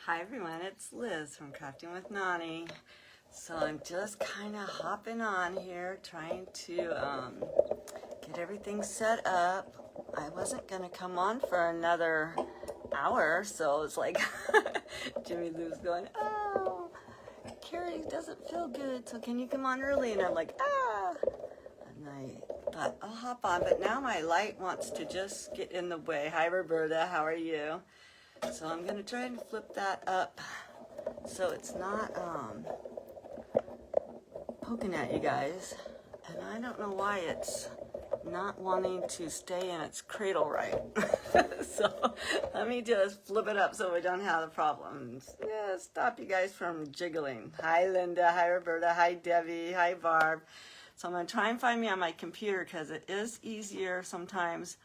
Hi everyone, it's Liz from Crafting with Nani. So I'm just kind of hopping on here trying to get everything set up. I wasn't going to come on for another hour, so it's like Jimmy Lou's going, oh, Carrie doesn't feel good, so can you come on early? And I'm like, ah! And I thought, I'll hop on, but now my light wants to just get in the way. Hi Roberta, how are you? So I'm going to try and flip that up so it's not poking at you guys. And I don't know why it's not wanting to stay in its cradle right. So let me just flip it up so we don't have the problems. Yeah, stop you guys from jiggling. Hi Linda, hi Roberta, hi Debbie, hi Barb. So I'm going to try and find me on my computer because it is easier sometimes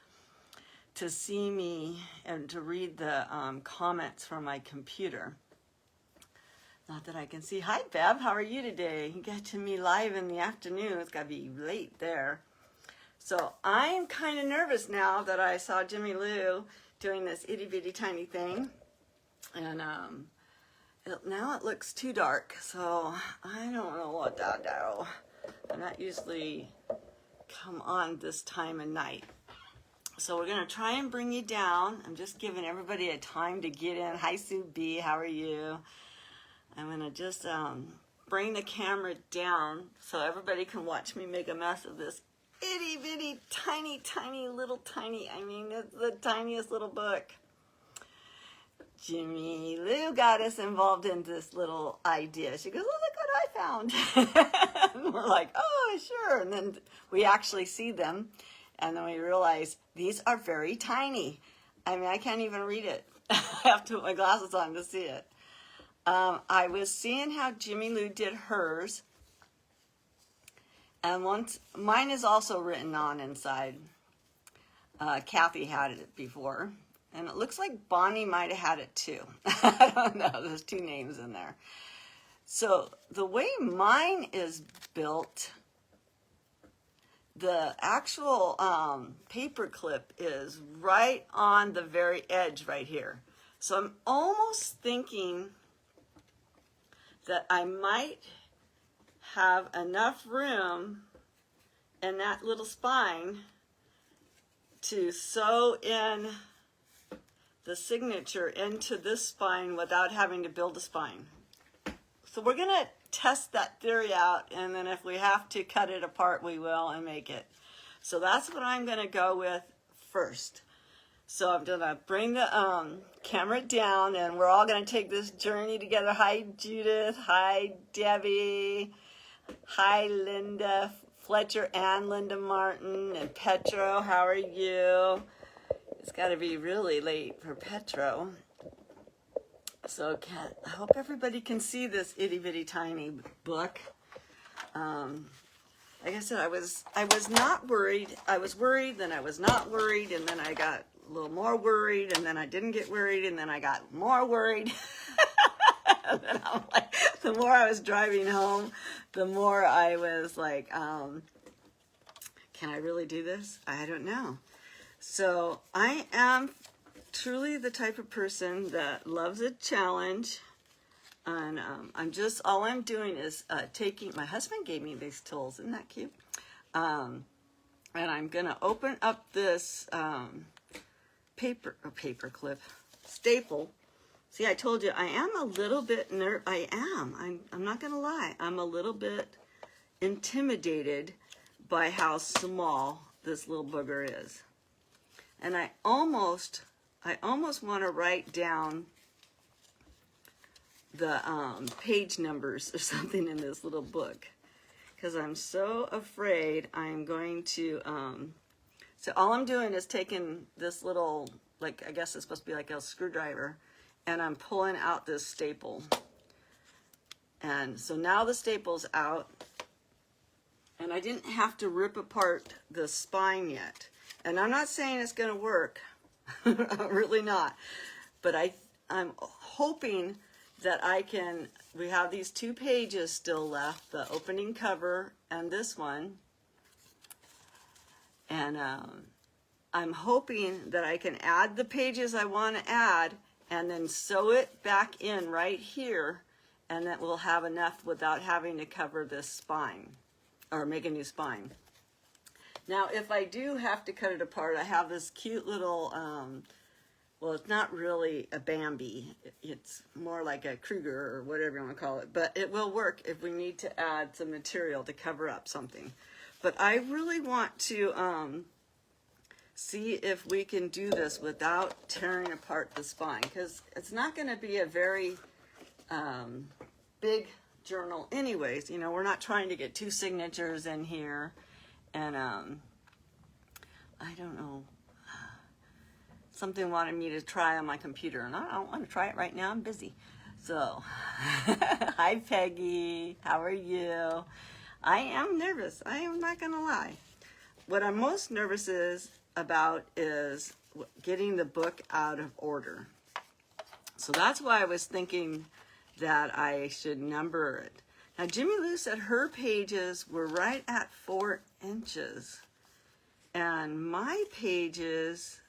to see me and to read the comments from my computer. Not that I can see. Hi, Bev. How are you today? You got to me live in the afternoon. It's got to be late there. So I'm kind of nervous now that I saw Jimmy Lou doing this itty bitty tiny thing. And now it looks too dark. So I don't know what to do. I'm not usually come on this time of night. So we're going to try and bring you down. I'm just giving everybody a time to get in. Hi, Sue B. How are you? I'm going to just bring the camera down so everybody can watch me make a mess of this itty bitty tiny, tiny, little tiny. I mean, it's the tiniest little book. Jimmy Lou got us involved in this little idea. She goes, oh, look what I found. And we're like, oh, sure. And then we actually see them. And then we realize these are very tiny. I mean, I can't even read it. I have to put my glasses on to see it. I was seeing how Jimmy Lou did hers. And mine is also written on inside. Kathy had it before. And it looks like Bonnie might have had it too. I don't know. There's two names in there. So the way mine is built, the actual paper clip is right on the very edge right here. So I'm almost thinking that I might have enough room in that little spine to sew in the signature into this spine without having to build a spine. So we're going to test that theory out, and then if we have to cut it apart, we will and make it. So that's what I'm going to go with first. So I'm going to bring the camera down, and we're all going to take this journey together. Hi, Judith. Hi, Debbie. Hi, Linda Fletcher and Linda Martin and Petro. How are you? It's got to be really late for Petro. So I hope everybody can see this itty bitty tiny book. Like I said, I was not worried. I was worried, then I was not worried, and then I got a little more worried, and then I didn't get worried, and then I got more worried. And then I'm like, the more I was driving home, the more I was like, can I really do this? I don't know. So I am truly the type of person that loves a challenge, and all I'm doing is taking, my husband gave me these tools, isn't that cute? And I'm gonna open up this paper clip, staple. See, I told you I am a little bit I'm not gonna lie, I'm a little bit intimidated by how small this little booger is. And I almost want to write down the page numbers or something in this little book, because I'm so afraid I'm going to, so all I'm doing is taking this little, like, I guess it's supposed to be like a screwdriver, and I'm pulling out this staple. And so now the staple's out, and I didn't have to rip apart the spine yet. And I'm not saying it's going to work, really not, but I'm hoping that we have these 2 pages still left, the opening cover and this one, and I'm hoping that I can add the pages I want to add and then sew it back in right here, and that will have enough without having to cover this spine or make a new spine. Now, if I do have to cut it apart, I have this cute little, well, it's not really a Bambi. It's more like a Kruger or whatever you want to call it. But it will work if we need to add some material to cover up something. But I really want to see if we can do this without tearing apart the spine, because it's not going to be a very big journal anyways. You know, we're not trying to get 2 signatures in here. And I don't know, something wanted me to try on my computer, and I don't want to try it right now. I'm busy. So, hi Peggy, how are you? I am nervous. I am not going to lie. What I'm most nervous about is getting the book out of order. So that's why I was thinking that I should number it. Now, Jimmy Lou said her pages were right at 4 inches. And my pages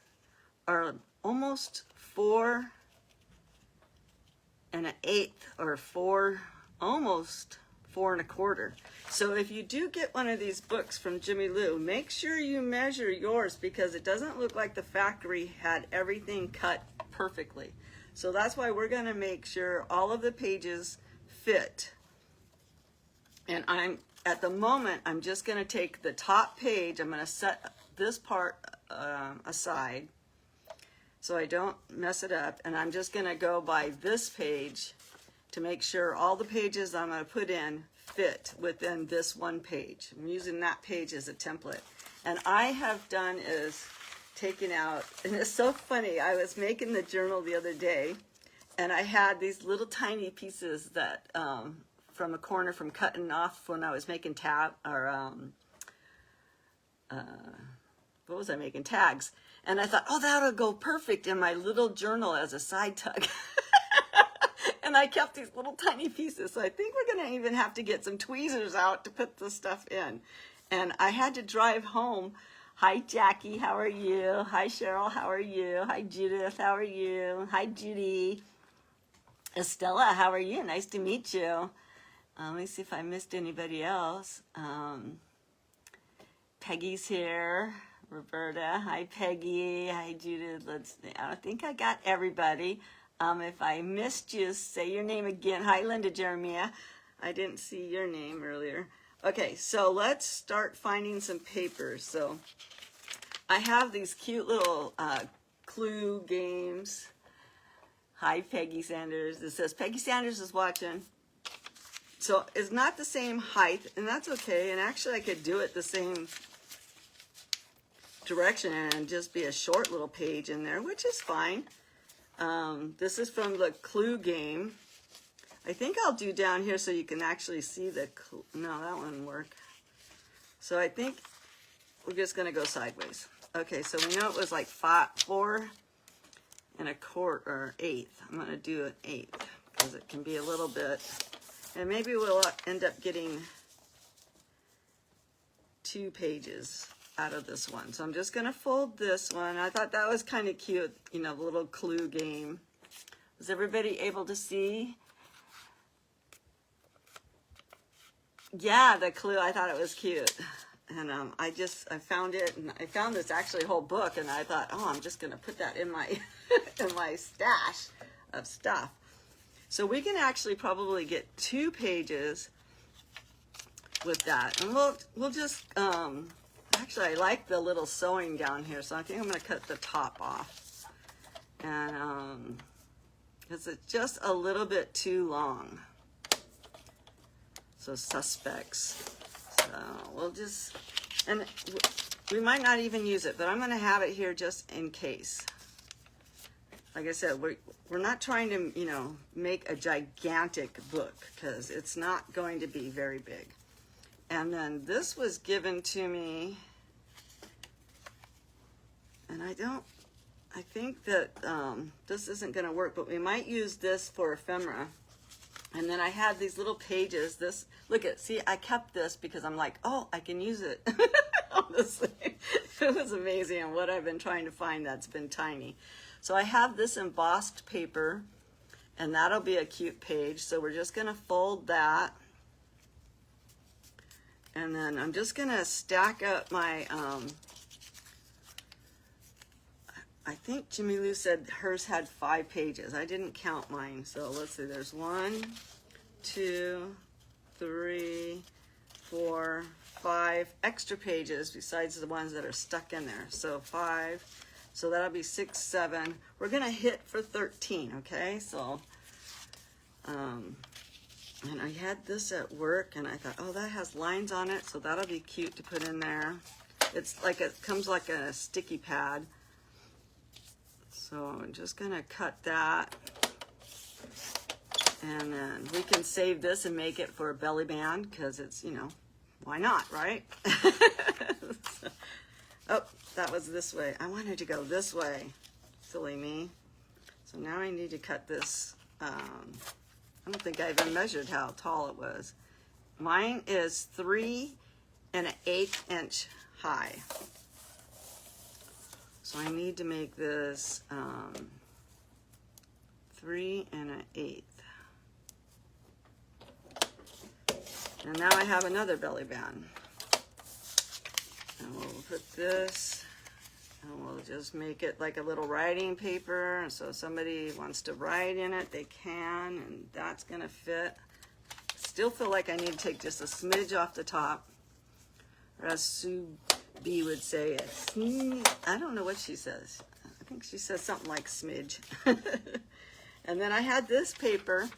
are almost 4 1/8 or 4, almost 4 1/4. So if you do get one of these books from Jimmy Lou, make sure you measure yours, because it doesn't look like the factory had everything cut perfectly. So that's why we're going to make sure all of the pages fit. And at the moment, I'm just going to take the top page. I'm going to set this part aside so I don't mess it up. And I'm just going to go by this page to make sure all the pages I'm going to put in fit within this one page. I'm using that page as a template. And I have done is taken out, and it's so funny, I was making the journal the other day, and I had these little tiny pieces that from a corner from cutting off when I was making what was I making? Tags. And I thought, oh, that'll go perfect in my little journal as a side tug. And I kept these little tiny pieces. So I think we're going to even have to get some tweezers out to put the stuff in. And I had to drive home. Hi, Jackie, how are you? Hi, Cheryl, how are you? Hi, Judith, how are you? Hi, Judy. Estella, how are you? Nice to meet you. Let me see if I missed anybody else. Peggy's here. Roberta. Hi, Peggy. Hi, Judith. I think I got everybody. If I missed you, say your name again. Hi, Linda Jeremiah. I didn't see your name earlier. Okay, so let's start finding some papers. So I have these cute little clue games. Hi, Peggy Sanders. It says Peggy Sanders is watching. So it's not the same height, and that's okay. And actually, I could do it the same direction and just be a short little page in there, which is fine. This is from the clue game. I think I'll do down here so you can actually see the clue. No, that wouldn't work. So I think we're just going to go sideways. Okay, so we know it was like 4 1/4. I'm going to do an 1/8 because it can be a little bit. And maybe we'll end up getting 2 pages out of this one. So I'm just going to fold this one. I thought that was kind of cute, you know, the little clue game. Was everybody able to see? Yeah, the clue. I thought it was cute. And I found it, and I found this actually whole book, and I thought, oh, I'm just going to put that in my in my stash of stuff. So we can actually probably get 2 pages with that. And we'll just, actually I like the little sewing down here, so I think I'm going to cut the top off. And, because it's just a little bit too long. So suspects. So we'll just, and we might not even use it, but I'm going to have it here just in case. Like I said, we're not trying to, you know, make a gigantic book because it's not going to be very big. And then this was given to me, and I think that this isn't going to work, but we might use this for ephemera. And then I had these little pages. This, look at, see, I kept this because I'm like, oh, I can use it. Honestly, it was amazing what I've been trying to find that's been tiny. So I have this embossed paper, and that'll be a cute page. So we're just gonna fold that. And then I'm just gonna stack up my, I think Jimmy Lou said hers had 5 pages. I didn't count mine. So let's see, there's 1, 2, 3, 4, 5 extra pages besides the ones that are stuck in there. So 5, so that'll be 6, 7. We're gonna hit for 13, okay? So, and I had this at work and I thought, oh, that has lines on it, so that'll be cute to put in there. It's like, it comes like a sticky pad. So I'm just gonna cut that. And then we can save this and make it for a belly band because it's, you know, why not, right? Oh, that was this way. I wanted to go this way. Silly me. So now I need to cut this. I don't think I even measured how tall it was. Mine is 3 1/8 inch high. So I need to make this 3 1/8. And now I have another belly band. And we'll put this, and we'll just make it like a little writing paper. So if somebody wants to write in it, they can, and that's gonna fit. Still feel like I need to take just a smidge off the top. Or as Sue B would say, I don't know what she says. I think she says something like smidge. And then I had this paper,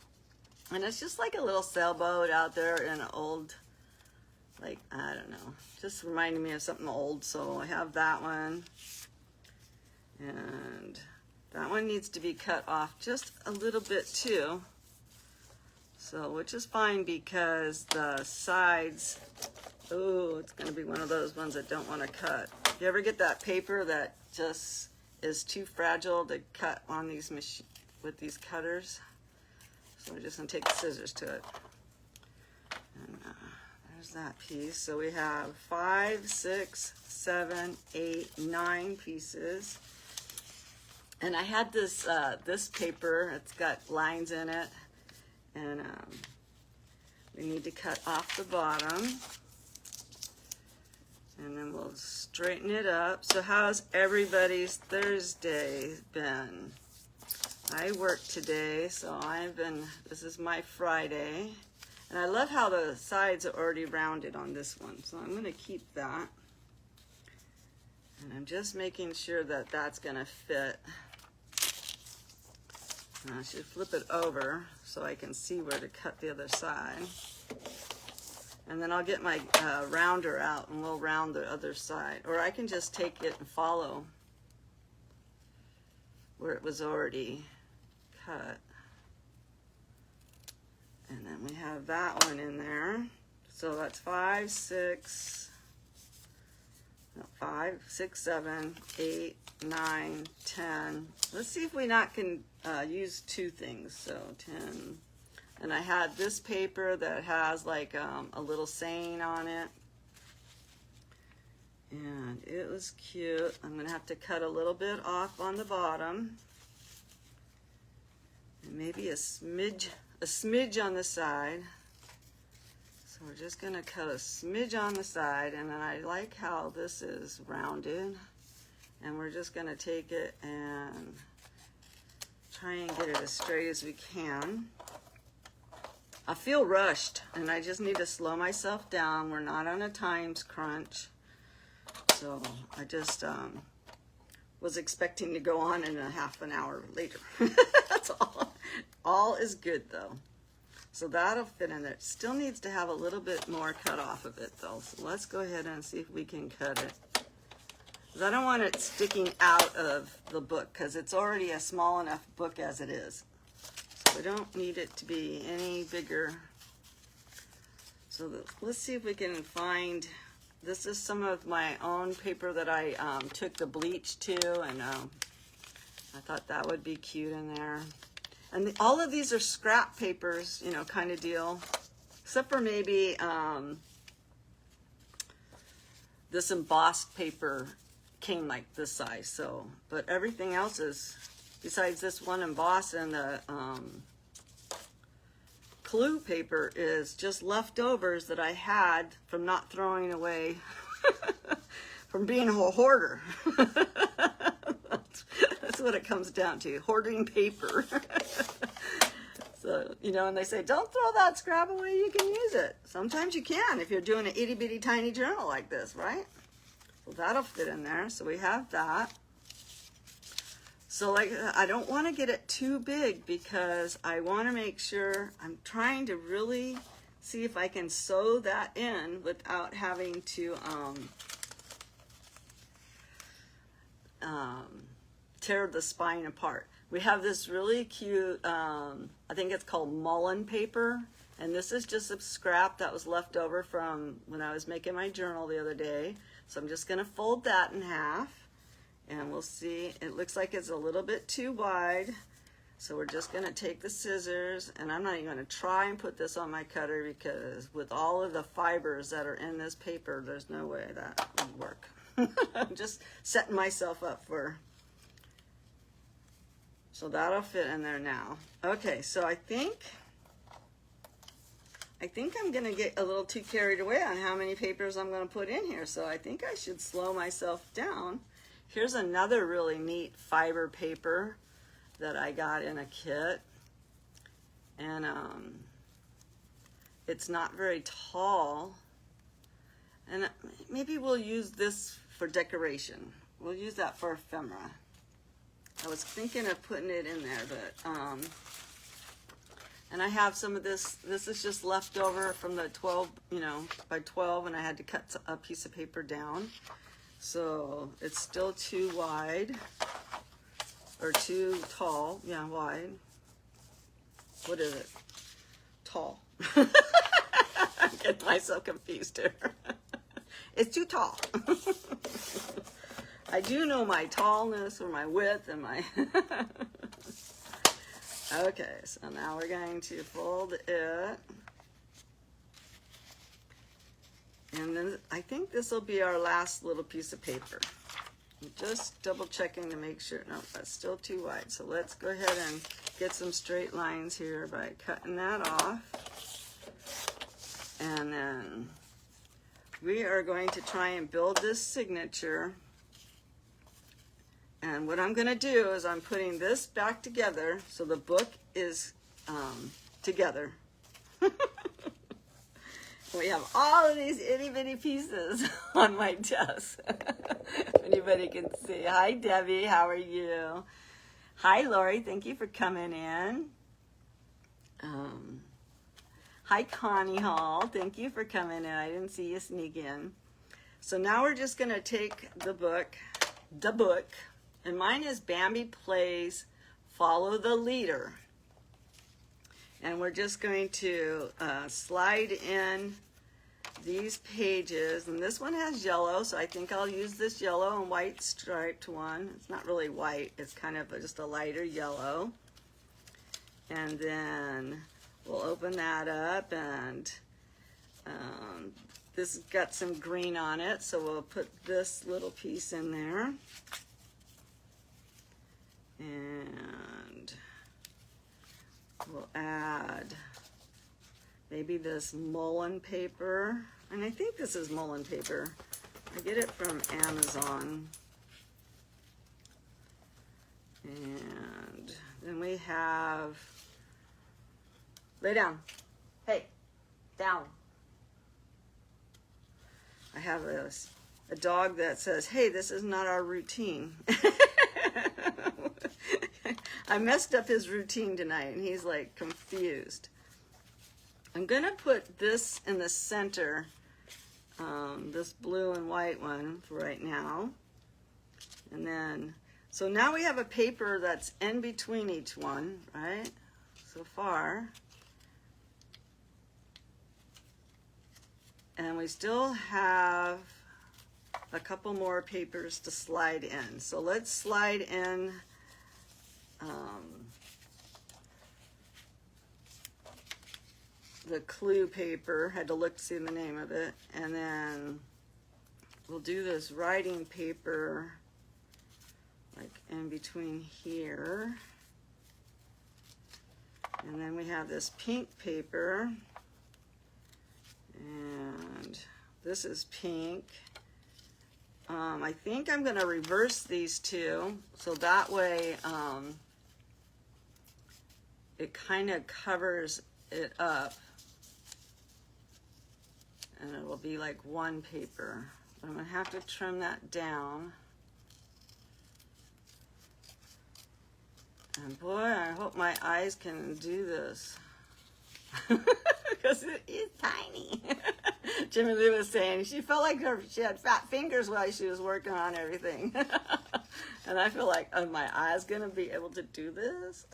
and it's just like a little sailboat out there in an old, like, I don't know, just reminding me of something old. So I have that one. And that one needs to be cut off just a little bit too. So, which is fine because the sides, oh, it's going to be one of those ones that don't want to cut. You ever get that paper that just is too fragile to cut on these with these cutters? So we're just going to take the scissors to it. And there's that piece. So we have 5, 6, 7, 8, 9 pieces. And I had this this paper. It's got lines in it. And we need to cut off the bottom. And then we'll straighten it up. So how's everybody's Thursday been? I worked today, so this is my Friday. And I love how the sides are already rounded on this one. So I'm gonna keep that. And I'm just making sure that that's gonna fit. And I should flip it over so I can see where to cut the other side. And then I'll get my rounder out and we'll round the other side. Or I can just take it and follow where it was already cut. And then we have that one in there. So that's 5, 6, 7, 8, 9, 10. Let's see if we can use 2 things. So 10. And I had this paper that has like a little saying on it. And it was cute. I'm gonna have to cut a little bit off on the bottom. And maybe a smidge on the side. So we're just gonna cut a smidge on the side, and then I like how this is rounded. And we're just gonna take it and try and get it as straight as we can. I feel rushed, and I just need to slow myself down. We're not on a time crunch. So I just was expecting to go on in a half an hour later. That's all. All is good though. So that'll fit in there. It still needs to have a little bit more cut off of it though. So let's go ahead and see if we can cut it. Because I don't want it sticking out of the book because it's already a small enough book as it is. So we don't need it to be any bigger. So let's see if we can find, this is some of my own paper that I took the bleach to, and I thought that would be cute in there. And all of these are scrap papers, you know, kind of deal. Except for maybe this embossed paper came like this size. So, but everything else is besides this one in Boston, the Clue paper is just leftovers that I had from not throwing away, from being a hoarder. That's what it comes down to, hoarding paper. So, you know, and they say, don't throw that scrap away, you can use it. Sometimes you can if you're doing an itty bitty tiny journal like this, right? So that'll fit in there. So we have that. So like, I don't want to get it too big because I want to make sure, I'm trying to really see if I can sew that in without having to tear the spine apart. We have this really cute, I think it's called mullein paper, and this is just a scrap that was left over from when I was making my journal the other day. So I'm just going to fold that in half, and we'll see. It looks like it's a little bit too wide, so we're just going to take the scissors, and I'm not even going to try and put this on my cutter because with all of the fibers that are in this paper, there's no way that would work. I'm just setting myself up for... So that'll fit in there now. Okay, so I think I'm gonna get a little too carried away on how many papers I'm gonna put in here. So I think I should slow myself down. Here's another really neat fiber paper that I got in a kit. And it's not very tall. And maybe we'll use this for decoration. We'll use that for ephemera. I was thinking of putting it in there, but, and I have some of this. This is just left over from the 12, you know, by 12, and I had to cut a piece of paper down. So it's still too wide, or too tall. Yeah, wide. What is it? Tall. I'm getting myself confused here. It's too tall. I do know my tallness or my width and my... Okay, so now we're going to fold it. And then I think this will be our last little piece of paper. I'm just double checking to make sure. No, that's still too wide. So let's go ahead and get some straight lines here by cutting that off. And then we are going to try and build this signature. And what I'm going to do is I'm putting this back together so the book is together. We have all of these itty bitty pieces on my desk. If anybody can see. Hi, Debbie. How are you? Hi, Lori. Thank you for coming in. Hi, Connie Hall. Thank you for coming in. I didn't see you sneak in. So now we're just going to take the book, and mine is Bambi Plays Follow the Leader. And we're just going to slide in these pages. And this one has yellow, so I think I'll use this yellow and white striped one. It's not really white, it's kind of just a lighter yellow. And then we'll open that up, and this has got some green on it, so we'll put this little piece in there. And we'll add maybe this mullein paper. And I think this is mullein paper. I get it from Amazon. And then we have, lay down. Hey, down. I have a dog that says, hey, this is not our routine. I messed up his routine tonight, and he's like confused. I'm gonna put this in the center, this blue and white one for right now. And then, so now we have a paper that's in between each one, right? So far. And we still have a couple more papers to slide in. So let's slide in the Clue paper. Had to look to see the name of it. And then we'll do this writing paper like in between here. And then we have this pink paper. And this is pink. I think I'm going to reverse these two, so that way it kind of covers it up, and it will be like one paper. But I'm going to have to trim that down. And boy, I hope my eyes can do this. Because it is tiny. Jimmy Lou was saying she felt like she had fat fingers while she was working on everything. And I feel like, are my eyes going to be able to do this?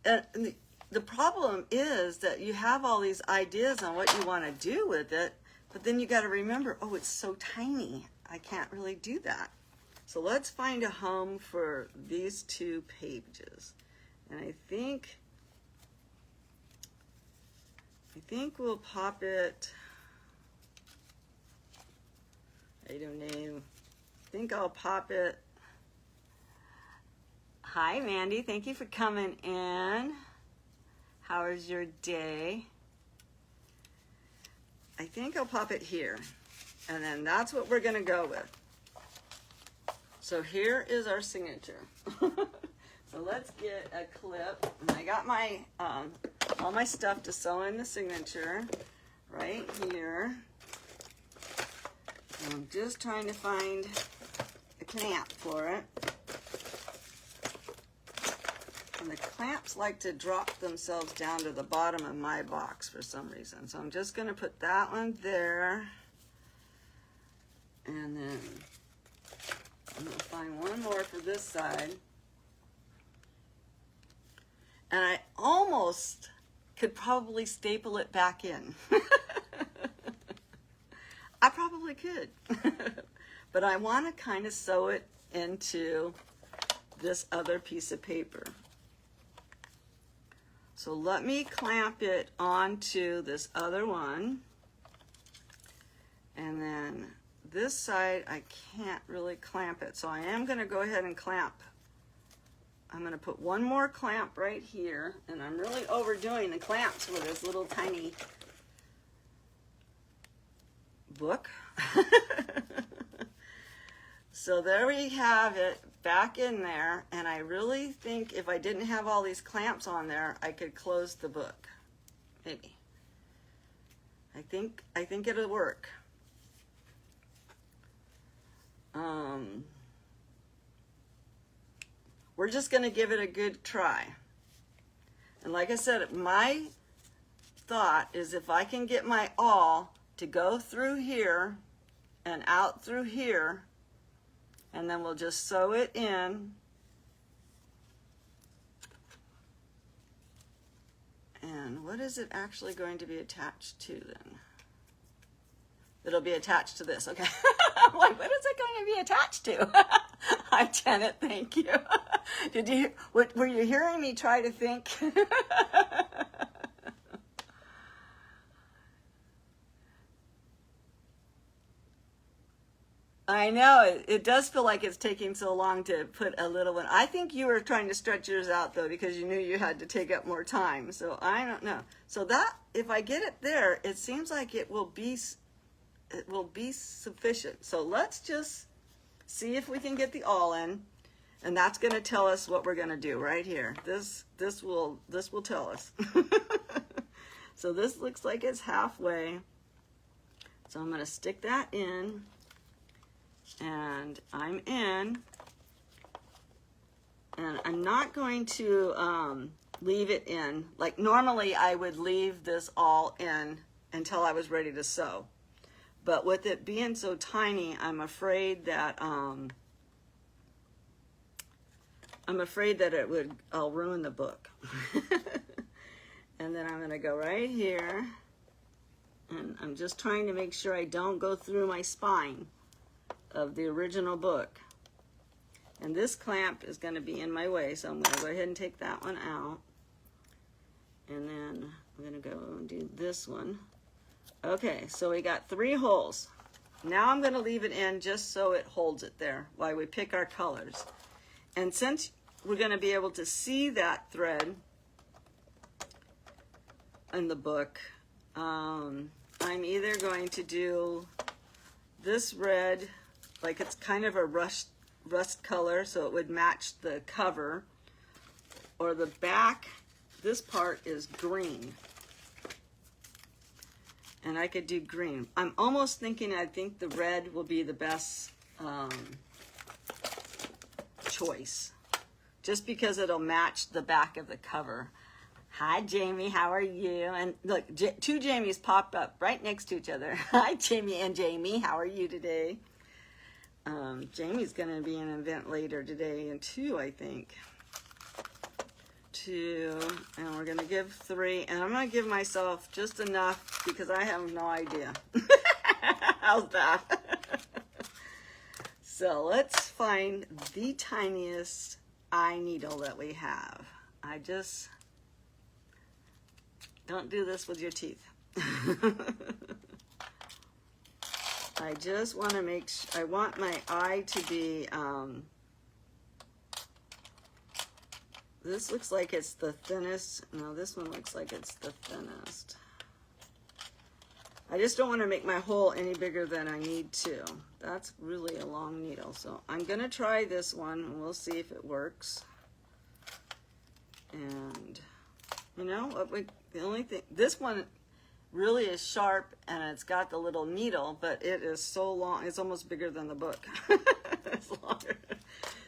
And the problem is that you have all these ideas on what you want to do with it, but then you got to remember, oh, it's so tiny. I can't really do that. So let's find a home for these two pages. And I think we'll pop it, I don't know, I think I'll pop it. Hi, Mandy, thank you for coming in. How was your day? I think I'll pop it here, and then that's what we're gonna go with. So here is our signature. So let's get a clip. And I got my all my stuff to sew in the signature right here. And I'm just trying to find a clamp for it. And the clamps like to drop themselves down to the bottom of my box for some reason. So I'm just going to put that one there. And then I'm going to find one more for this side. And I almost could probably staple it back in. I probably could. But I want to kind of sew it into this other piece of paper. So let me clamp it onto this other one. And then this side, I can't really clamp it. So I am going to go ahead and clamp. I'm going to put one more clamp right here, and I'm really overdoing the clamps with this little tiny book. So there we have it back in there, and I really think if I didn't have all these clamps on there, I could close the book. Maybe. I think it'll work. We're just going to give it a good try. And like I said, my thought is if I can get my awl to go through here and out through here, and then we'll just sew it in. And what is it actually going to be attached to then? It'll be attached to this, okay. I'm like, what is it going to be attached to? Hi, Janet, thank you. Were you hearing me try to think? I know, it does feel like it's taking so long to put a little one. I think you were trying to stretch yours out, though, because you knew you had to take up more time. So I don't know. So that, if I get it there, it seems like it will be sufficient. So let's just see if we can get the awl in, and that's going to tell us what we're going to do right here. This will tell us. So this looks like it's halfway. So I'm going to stick that in, and I'm in, and I'm not going to leave it in. Like normally I would leave this all in until I was ready to sew. But with it being so tiny, I'm afraid that I'll ruin the book. And then I'm gonna go right here, and I'm just trying to make sure I don't go through my spine of the original book. And this clamp is gonna be in my way, so I'm gonna go ahead and take that one out. And then I'm gonna go and do this one. Okay, so we got 3 holes. Now I'm going to leave it in just so it holds it there while we pick our colors. And since we're going to be able to see that thread in the book, I'm either going to do this red, like it's kind of a rust color, so it would match the cover, or the back, this part is green. And I could do green. I'm almost thinking, I think the red will be the best choice, just because it'll match the back of the cover. Hi, Jamie, how are you? And look, two Jamies popped up right next to each other. Hi, Jamie and Jamie, how are you today? Jamie's going to be in an event later today, and 2, I think. 2, and we're going to give 3, and I'm going to give myself just enough because I have no idea. How's that? So let's find the tiniest eye needle that we have. I just don't do this with your teeth. I just want to make sure, I want my eye to be, this looks like it's the thinnest. No, this one looks like it's the thinnest. I just don't want to make my hole any bigger than I need to. That's really a long needle. So I'm going to try this one and we'll see if it works. And you know, the only thing, this one really is sharp and it's got the little needle, but it is so long, it's almost bigger than the book. It's longer.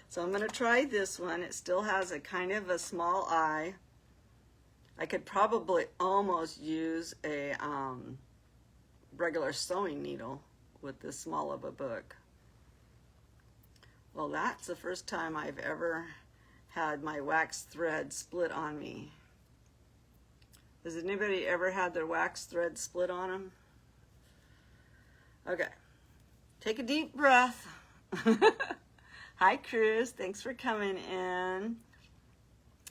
So I'm going to try this one. It still has a kind of a small eye. I could probably almost use a regular sewing needle with this small of a book. Well, that's the first time I've ever had my wax thread split on me. Has anybody ever had their wax thread split on them? Okay, take a deep breath. Hi, Cruz. Thanks for coming in.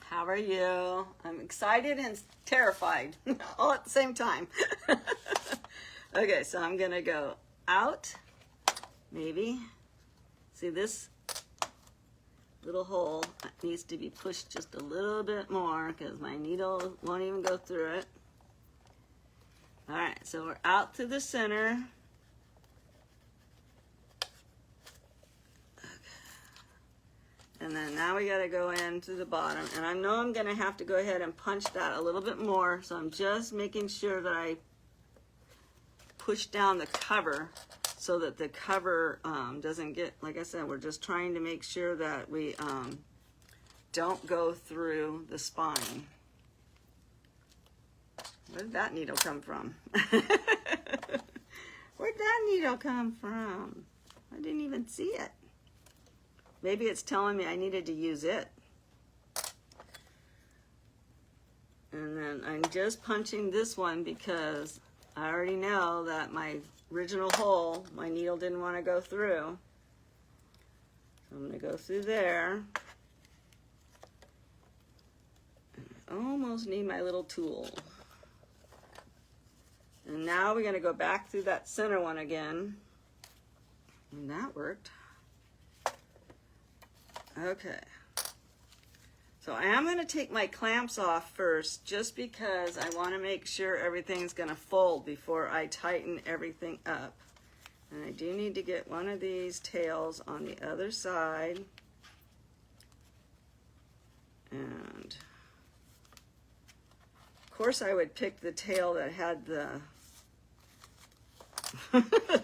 How are you? I'm excited and terrified all at the same time. Okay, so I'm going to go out, maybe. See, this little hole needs to be pushed just a little bit more because my needle won't even go through it. All right, so we're out to the center. And then now we got to go in to the bottom. And I know I'm going to have to go ahead and punch that a little bit more. So I'm just making sure that I push down the cover so that the cover doesn't get, like I said, we're just trying to make sure that we don't go through the spine. Where did that needle come from? Where'd that needle come from? I didn't even see it. Maybe it's telling me I needed to use it. And then I'm just punching this one because I already know that my original hole, my needle didn't want to go through. So I'm going to go through there. I almost need my little tool. And now we're going to go back through that center one again. And that worked. Okay, so I am going to take my clamps off first just because I want to make sure everything's going to fold before I tighten everything up. And I do need to get one of these tails on the other side. And of course I would pick the tail that had the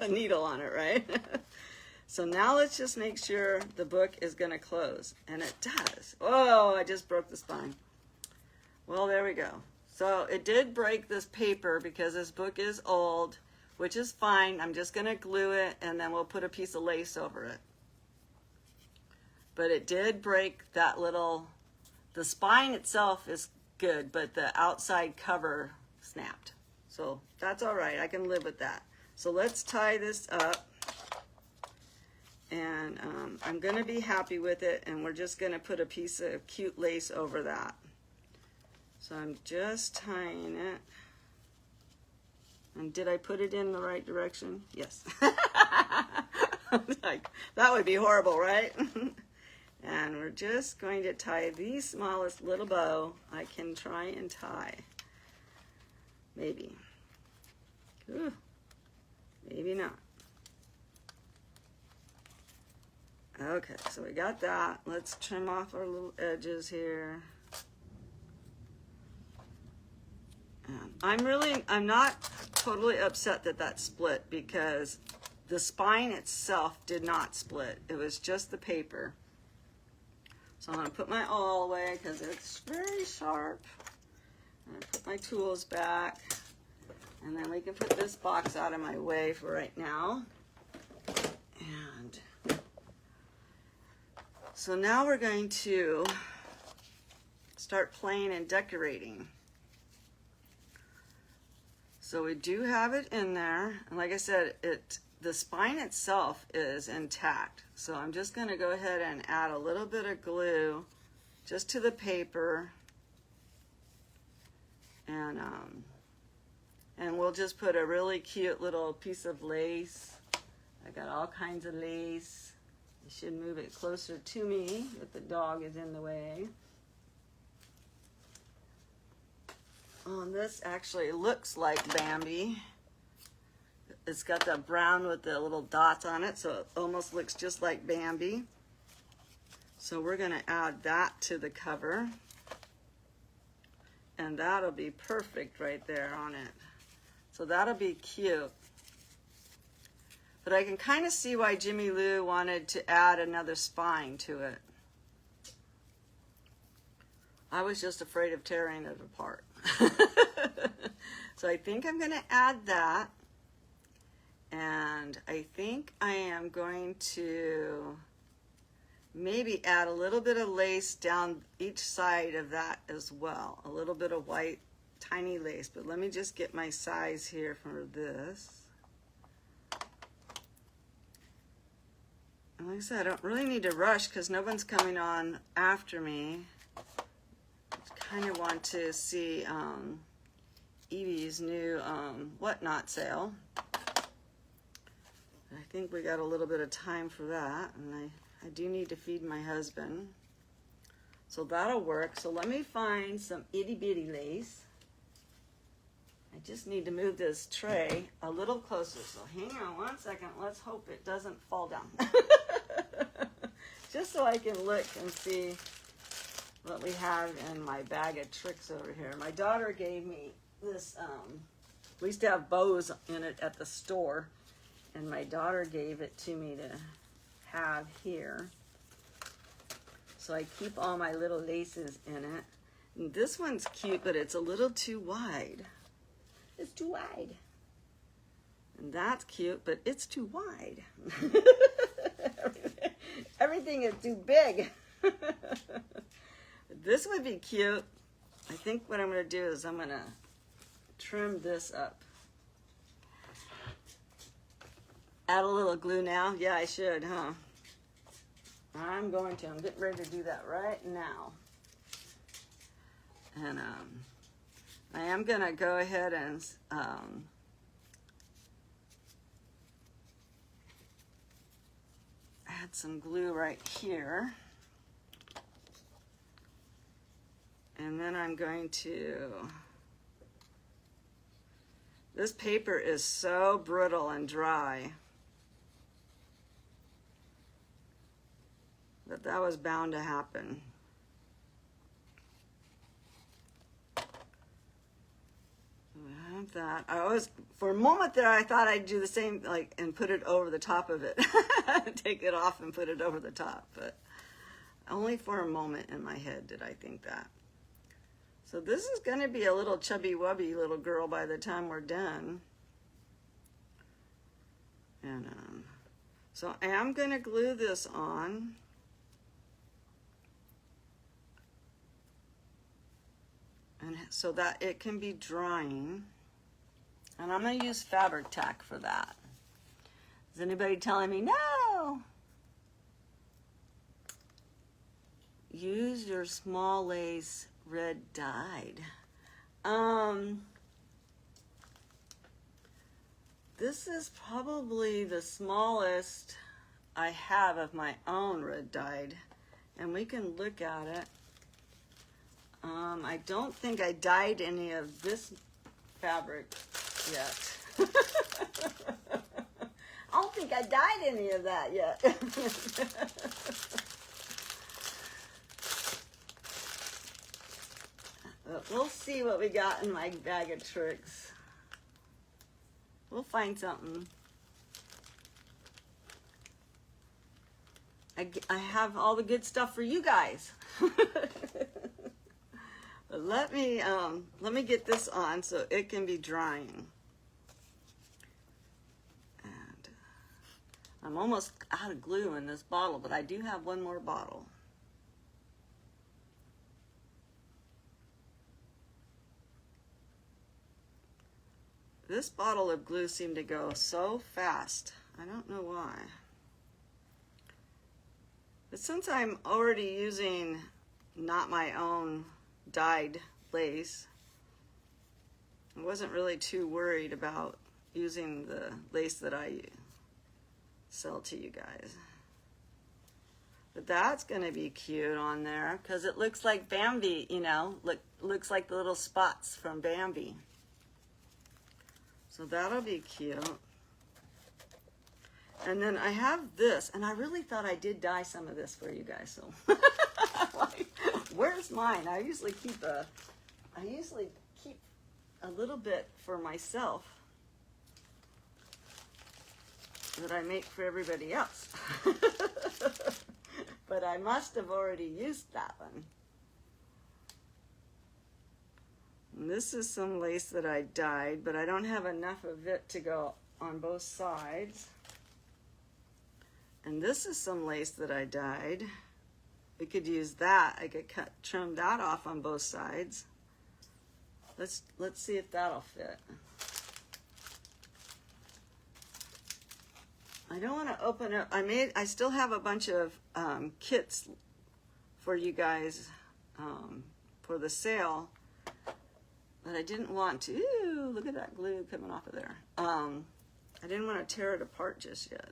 needle on it, right? So now let's just make sure the book is going to close. And it does. Oh, I just broke the spine. Well, there we go. So it did break this paper because this book is old, which is fine. I'm just going to glue it and then we'll put a piece of lace over it. But it did break that little, the spine itself is good, but the outside cover snapped. So that's all right. I can live with that. So let's tie this up. And I'm going to be happy with it, and we're just going to put a piece of cute lace over that. So I'm just tying it. And did I put it in the right direction? Yes. Like, that would be horrible, right? And we're just going to tie the smallest little bow I can try and tie. Maybe. Ooh, maybe not. Okay, so we got that. Let's trim off our little edges here. And I'm not totally upset that that split, because the spine itself did not split. It was just the paper. So I'm going to put my awl away because it's very sharp. I'm going to put my tools back. And then we can put this box out of my way for right now. And so now we're going to start playing and decorating. So we do have it in there. And like I said, the spine itself is intact. So I'm just going to go ahead and add a little bit of glue just to the paper. And we'll just put a really cute little piece of lace. I got all kinds of lace. I should move it closer to me if the dog is in the way. Oh, and this actually looks like Bambi. It's got the brown with the little dots on it, so it almost looks just like Bambi. So we're going to add that to the cover. And that'll be perfect right there on it. So that'll be cute. But I can kind of see why Jimmy Lou wanted to add another spine to it. I was just afraid of tearing it apart. So I think I'm going to add that. And I think I am going to maybe add a little bit of lace down each side of that as well. A little bit of white, tiny lace. But let me just get my size here for this. And like I said, I don't really need to rush because no one's coming on after me. I kind of want to see Evie's new whatnot sale. I think we got a little bit of time for that, and I do need to feed my husband. So that'll work. So let me find some itty bitty lace. I just need to move this tray a little closer. So hang on one second. Let's hope it doesn't fall down. Just so I can look and see what we have in my bag of tricks over here. My daughter gave me this, we used to have bows in it at the store, and my daughter gave it to me to have here. So I keep all my little laces in it. And this one's cute, but it's a little too wide. It's too wide. And that's cute, but it's too wide. Everything is too big. This would be cute. I think what I'm going to do is I'm going to trim this up. Add a little glue now. Yeah, I should, huh? I'm going to. I'm getting ready to do that right now. And I am going to go ahead and add some glue right here. And then I'm going to, this paper is so brittle and dry that was bound to happen. I have that. I always, for a moment there, I thought I'd do the same, like, and put it over the top of it. Take it off and put it over the top, but only for a moment in my head did I think that. So this is going to be a little chubby-wubby little girl by the time we're done. And so I am going to glue this on. And so that it can be drying. And I'm going to use fabric tack for that. Is anybody telling me no? Use your small lace red dyed. This is probably the smallest I have of my own red dyed, and we can look at it. I don't think I dyed any of this fabric yet. I don't think I dyed any of that yet. But we'll see what we got in my bag of tricks. We'll find something. I have all the good stuff for you guys. But let me get this on so it can be drying. And I'm almost out of glue in this bottle, but I do have one more bottle. This bottle of glue seemed to go so fast. I don't know why. But since I'm already using not my own dyed lace, I wasn't really too worried about using the lace that I sell to you guys. But that's going to be cute on there because it looks like Bambi, you know, looks like the little spots from Bambi. So that'll be cute. And then I have this, and I really thought I did dye some of this for you guys. So, like, where's mine? I usually keep a little bit for myself that I make for everybody else. But I must have already used that one. And this is some lace that I dyed, but I don't have enough of it to go on both sides. And this is some lace that I dyed. We could use that. I could trim that off on both sides. Let's see if that'll fit. I don't want to open up. I still have a bunch of kits for you guys for the sale, but I didn't want to. Ooh, look at that glue coming off of there. I didn't want to tear it apart just yet.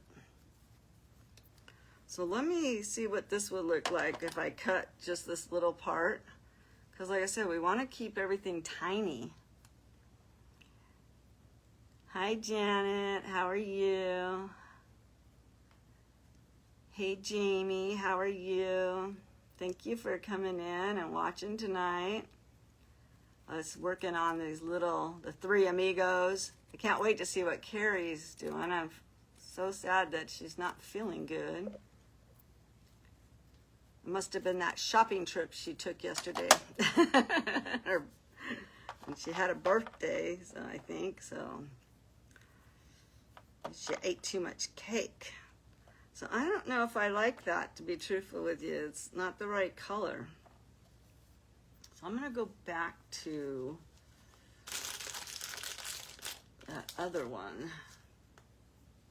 So let me see what this would look like if I cut just this little part. Because like I said, we want to keep everything tiny. Hi Janet, how are you? Hey Jamie, how are you? Thank you for coming in and watching tonight. I was working on the three amigos. I can't wait to see what Carrie's doing. I'm so sad that she's not feeling good. It must have been that shopping trip she took yesterday. And she had a birthday, so I think, so she ate too much cake. So I don't know if I like that, to be truthful with you. It's not the right color. So I'm going to go back to that other one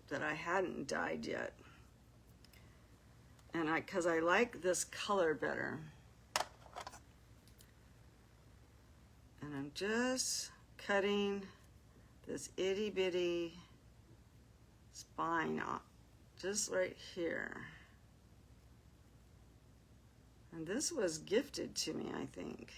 that I hadn't dyed yet. And because I like this color better. And I'm just cutting this itty bitty spine off, just right here. And this was gifted to me, I think.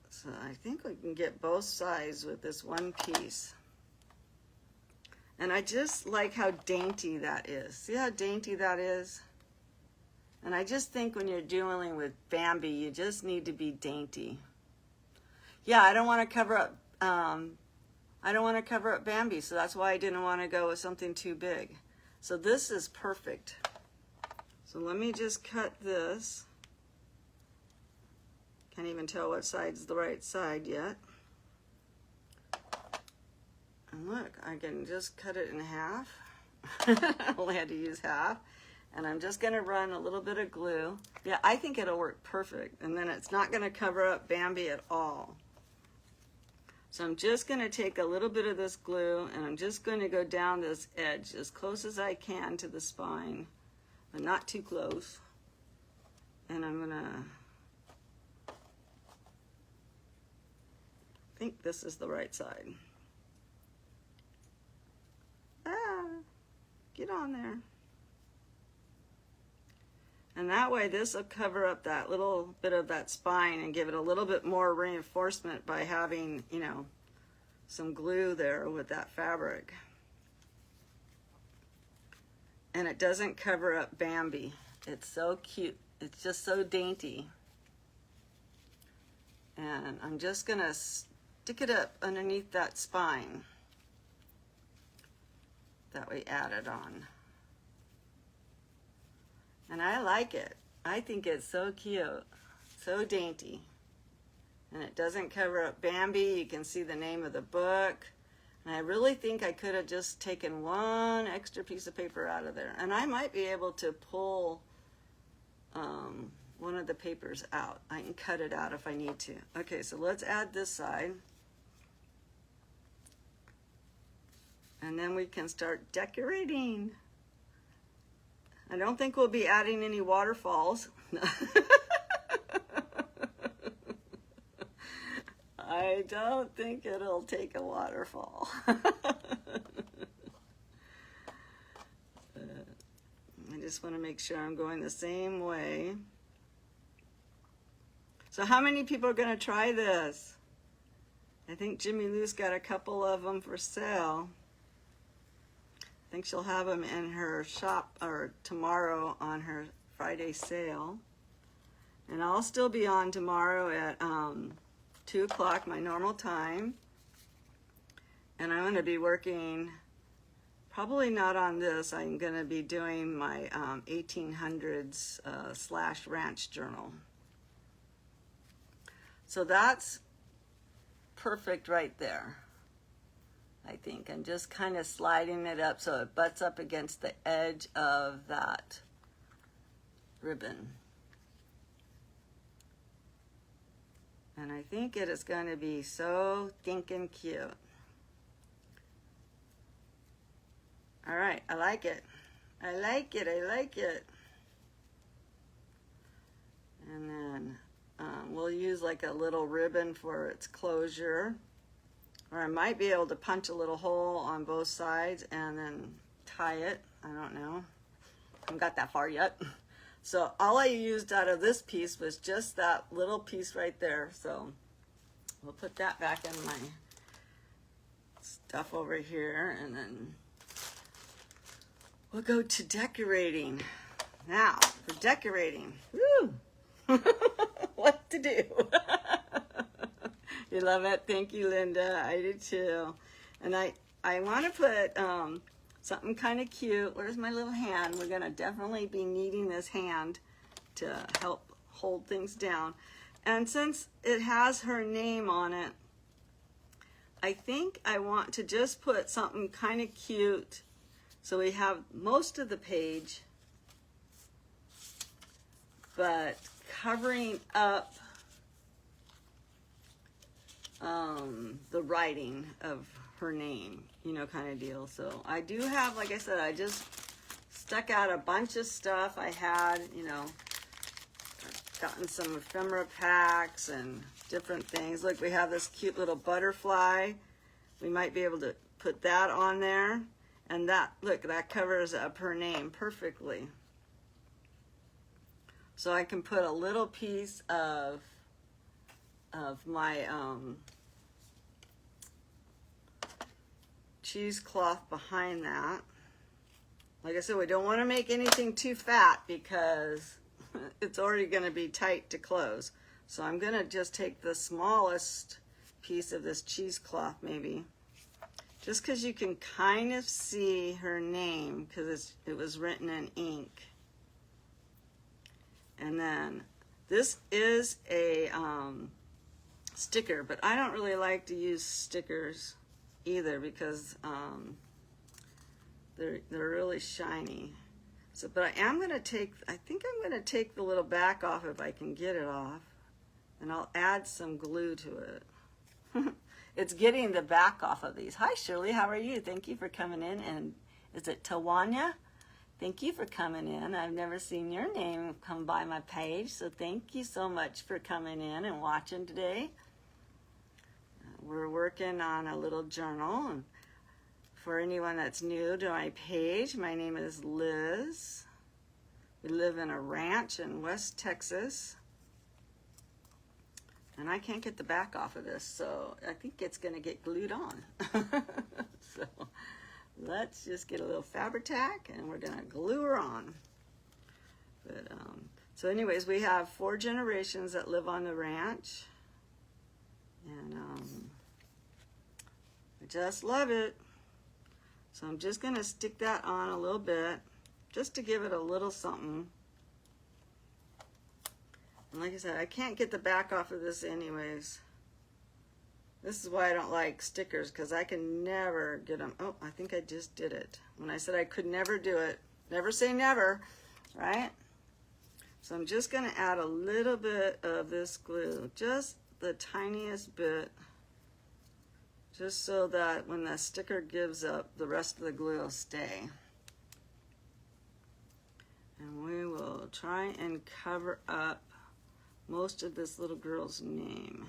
So I think we can get both sides with this one piece. And I just like how dainty that is. See how dainty that is? And I just think when you're dealing with Bambi, you just need to be dainty. Yeah, I don't want to cover up Bambi, so that's why I didn't want to go with something too big. So this is perfect. So let me just cut this. Can't even tell what side's the right side yet. And look, I can just cut it in half. I only had to use half. And I'm just going to run a little bit of glue. Yeah, I think it'll work perfect. And then it's not going to cover up Bambi at all. So I'm just going to take a little bit of this glue and I'm just going to go down this edge as close as I can to the spine, but not too close. And I'm going to think this is the right side. Get on there. And that way this will cover up that little bit of that spine and give it a little bit more reinforcement by having, you know, some glue there with that fabric. And it doesn't cover up Bambi. It's so cute. It's just so dainty. And I'm just gonna stick it up underneath that spine that we added on. And I like it. I think it's so cute, so dainty. And it doesn't cover up Bambi. You can see the name of the book. And I really think I could have just taken one extra piece of paper out of there. And I might be able to pull one of the papers out. I can cut it out if I need to. Okay, so let's add this side. And then we can start decorating. I don't think we'll be adding any waterfalls. I don't think it'll take a waterfall. I just want to make sure I'm going the same way. So how many people are going to try this? I think Jimmy Lou's got a couple of them for sale. I think she'll have them in her shop or tomorrow on her Friday sale. And I'll still be on tomorrow at 2 o'clock, my normal time. And I'm going to be working, probably not on this, I'm going to be doing my 1800s / ranch journal. So that's perfect right there. I think I'm just kind of sliding it up so it butts up against the edge of that ribbon. And I think it is going to be so stinking cute. All right, I like it. I like it, I like it. And then we'll use like a little ribbon for its closure. Or I might be able to punch a little hole on both sides and then tie it. I don't know. I haven't got that far yet. So all I used out of this piece was just that little piece right there. So we'll put that back in my stuff over here, and then we'll go to decorating. Now, for decorating. Woo! What to do? You love it? Thank you, Linda. I do too. And I want to put something kind of cute. Where's my little hand? We're going to definitely be needing this hand to help hold things down. And since it has her name on it, I think I want to just put something kind of cute so we have most of the page, but covering up the writing of her name, you know, kind of deal. So I do have, like I said, I just stuck out a bunch of stuff I had, you know, gotten some ephemera packs and different things. Look, we have this cute little butterfly. We might be able to put that on there. And that, look, that covers up her name perfectly. So I can put a little piece of my cheesecloth behind that. Like I said, we don't want to make anything too fat because it's already going to be tight to close. So I'm going to just take the smallest piece of this cheesecloth maybe. Just because you can kind of see her name because it was written in ink. And then this is a sticker, but I don't really like to use stickers either because they're really shiny. So, but I am going to take, I think I'm going to take the little back off if I can get it off, and I'll add some glue to it. It's getting the back off of these. Hi Shirley, how are you? Thank you for coming in. And is it Tawanya? Thank you for coming in. I've never seen your name come by my page, so thank you so much for coming in and watching today. we're working on a little journal. And for anyone that's new to my page, my name is Liz. We live in a ranch in West Texas. And I can't get the back off of this, so I think it's going to get glued on. So let's just get a little Fabri-Tac and we're going to glue her on. But, so anyways, we have 4 generations that live on the ranch. And I just love it. So I'm just going to stick that on a little bit, just to give it a little something. And like I said, I can't get the back off of this anyways. This is why I don't like stickers, because I can never get them. Oh, I think I just did it. When I said I could never do it, never say never, right? So I'm just going to add a little bit of this glue, just the tiniest bit, just so that when the sticker gives up, the rest of the glue will stay. And we will try and cover up most of this little girl's name.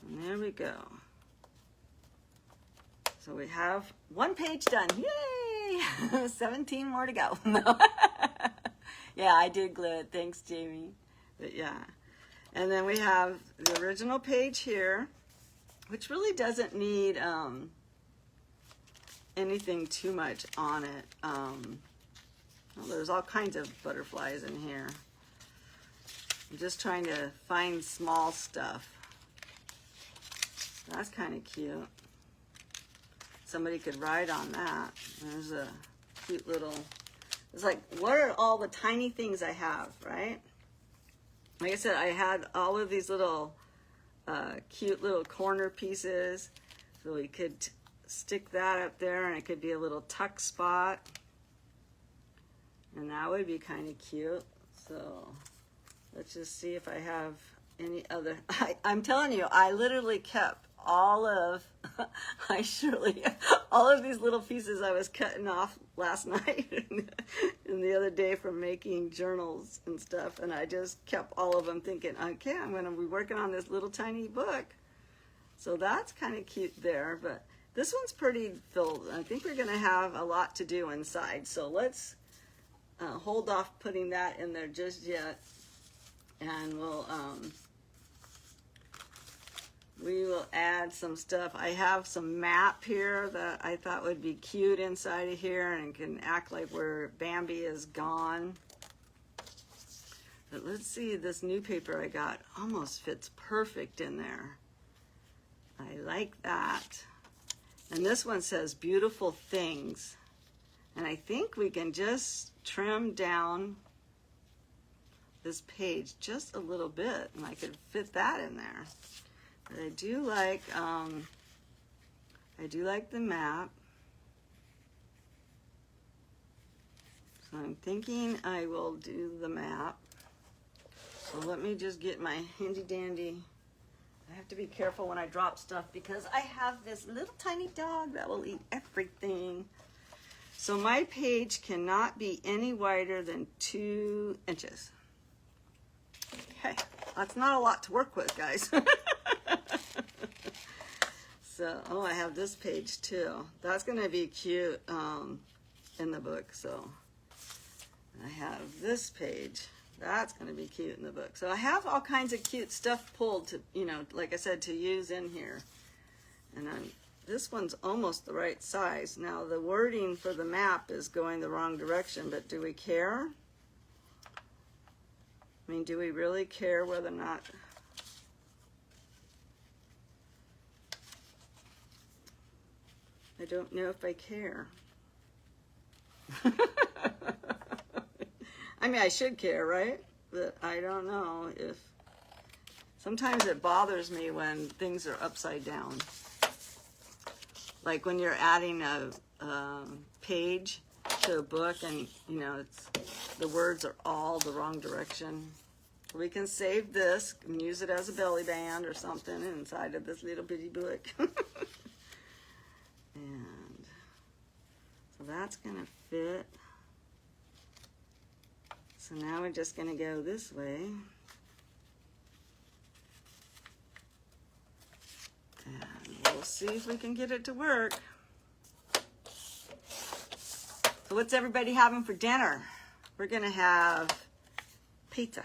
And there we go. So we have 1 page done. Yay! 17 more to go. Yeah, I did glue it. Thanks, Jamie. But yeah. And then we have the original page here, which really doesn't need anything too much on it. Well, there's all kinds of butterflies in here. I'm just trying to find small stuff. That's kind of cute. Somebody could ride on that. There's a cute little, it's like, what are all the tiny things I have, right? Like I said, I had all of these little cute little corner pieces. So we could stick that up there and it could be a little tuck spot. And that would be kind of cute. So let's just see if I have any other. I'm telling you, I literally kept all of, all of these little pieces I was cutting off last night and the other day from making journals and stuff. And I just kept all of them thinking, okay, I'm going to be working on this little tiny book. So that's kind of cute there. But this one's pretty filled. I think we're going to have a lot to do inside. So let's hold off putting that in there just yet. And we will add some stuff. I have some map here that I thought would be cute inside of here and can act like where Bambi is gone. But let's see, this new paper I got almost fits perfect in there. I like that. And this one says beautiful things. And I think we can just trim down this page just a little bit and I could fit that in there. But I do like the map. So I'm thinking I will do the map. So let me just get my handy dandy. I have to be careful when I drop stuff because I have this little tiny dog that will eat everything. So my page cannot be any wider than 2 inches. Okay, that's not a lot to work with, guys. So, oh, I have this page too. That's going to be cute in the book. So I have this page. That's going to be cute in the book. So I have all kinds of cute stuff pulled to, you know, like I said, to use in here. And this one's almost the right size. Now the wording for the map is going the wrong direction, but do we care? I mean, do we really care whether or not? I don't know if I care. I mean, I should care, right? But I don't know if... Sometimes it bothers me when things are upside down. Like when you're adding a page to a book and, you know, the words are all the wrong direction. We can save this and use it as a belly band or something inside of this little bitty book. And so that's going to fit. So now we're just going to go this way. see if we can get it to work. So what's everybody having for dinner? We're gonna have pizza.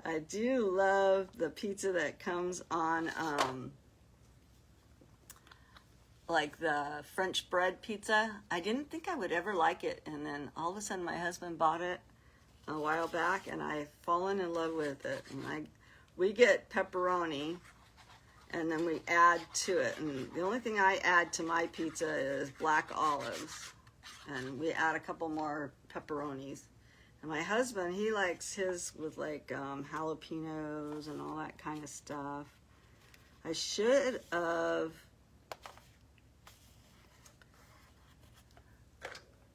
I do love the pizza that comes on like the French bread pizza. I didn't think I would ever like it, and then all of a sudden my husband bought it a while back, and I've fallen in love with it. And we get pepperoni, and then we add to it. And the only thing I add to my pizza is black olives, and we add a couple more pepperonis. And my husband, he likes his with like jalapenos and all that kind of stuff. I should have